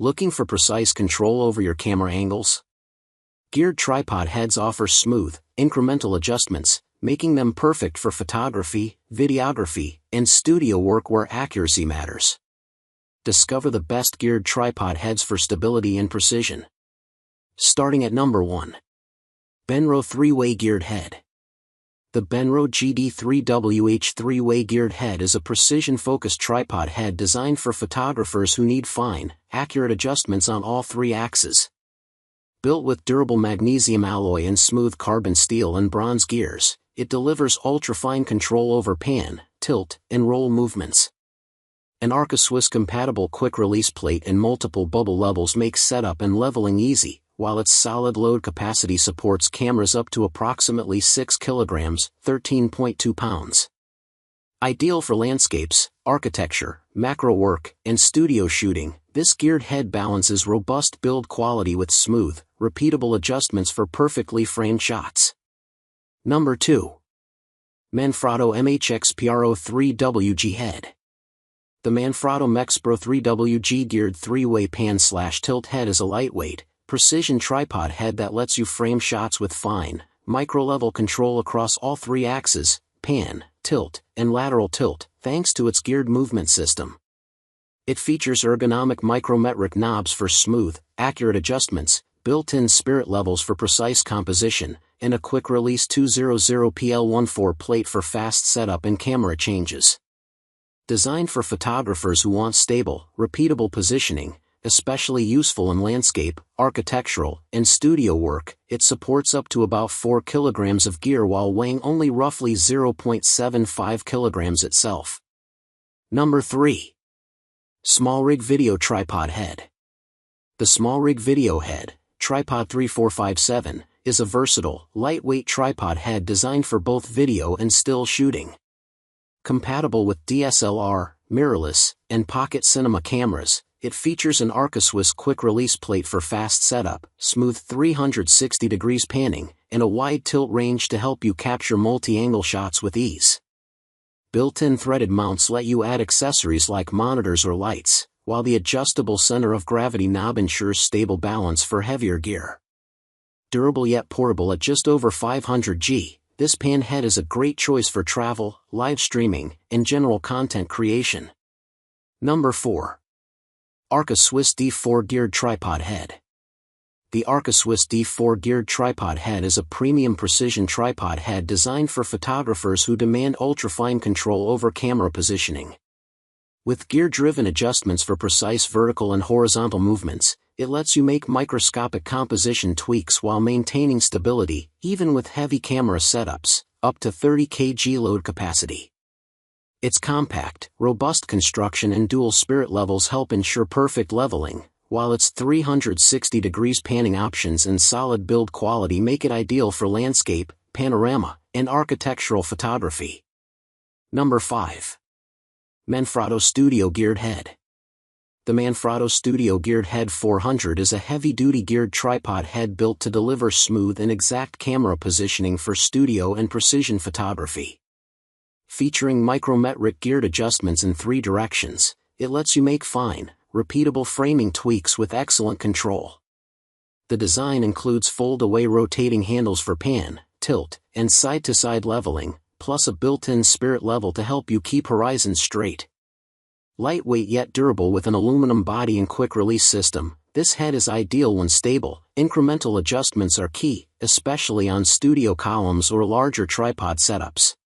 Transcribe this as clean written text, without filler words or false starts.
Looking for precise control over your camera angles? Geared tripod heads offer smooth, incremental adjustments, making them perfect for photography, videography, and studio work where accuracy matters. Discover the best geared tripod heads for stability and precision. Starting at number 1. Benro 3-Way Geared Head. The Benro GD3WH 3-Way Geared Head is a precision-focused tripod head designed for photographers who need fine, accurate adjustments on all 3 axes. Built with durable magnesium alloy and smooth carbon steel and bronze gears, it delivers ultra-fine control over pan, tilt, and roll movements. An Arca Swiss-compatible quick-release plate and multiple bubble levels make setup and leveling easy, while its solid load capacity supports cameras up to approximately 6 kilograms, 13.2 pounds. Ideal for landscapes, architecture, macro work, and studio shooting, this geared head balances robust build quality with smooth, repeatable adjustments for perfectly framed shots. Number 2. Manfrotto MHX Pro 3WG Head. The Manfrotto MX-Pro 3WG geared 3-way pan/tilt head is a lightweight, precision tripod head that lets you frame shots with fine, micro-level control across all 3 axes, pan, tilt, and lateral tilt, thanks to its geared movement system. It features ergonomic micrometric knobs for smooth, accurate adjustments, built-in spirit levels for precise composition, and a quick-release 200PL14 plate for fast setup and camera changes. Designed for photographers who want stable, repeatable positioning, especially useful in landscape, architectural, and studio work, it supports up to about 4 kilograms of gear while weighing only roughly 0.75 kilograms itself. Number 3. SmallRig Video Tripod Head. The SmallRig Video Head, Tripod 3457, is a versatile, lightweight tripod head designed for both video and still shooting. Compatible with DSLR, mirrorless, and pocket cinema cameras, it features an Arca Swiss quick-release plate for fast setup, smooth 360 degrees panning, and a wide tilt range to help you capture multi-angle shots with ease. Built-in threaded mounts let you add accessories like monitors or lights, while the adjustable center of gravity knob ensures stable balance for heavier gear. Durable yet portable at just over 500 G, this pan head is a great choice for travel, live streaming, and general content creation. Number 4. Arca Swiss D4 Geared Tripod Head. The Arca Swiss D4 Geared Tripod Head is a premium precision tripod head designed for photographers who demand ultra-fine control over camera positioning. With gear-driven adjustments for precise vertical and horizontal movements, it lets you make microscopic composition tweaks while maintaining stability, even with heavy camera setups, up to 30 kg load capacity. Its compact, robust construction and dual spirit levels help ensure perfect leveling, while its 360 degrees panning options and solid build quality make it ideal for landscape, panorama, and architectural photography. Number 5. Manfrotto Studio Geared Head. The Manfrotto Studio Geared Head 400 is a heavy-duty geared tripod head built to deliver smooth and exact camera positioning for studio and precision photography. Featuring micrometric geared adjustments in 3 directions, it lets you make fine, repeatable framing tweaks with excellent control. The design includes fold-away rotating handles for pan, tilt, and side-to-side leveling, plus a built-in spirit level to help you keep horizons straight. Lightweight yet durable with an aluminum body and quick-release system, this head is ideal when stable. Incremental adjustments are key, especially on studio columns or larger tripod setups.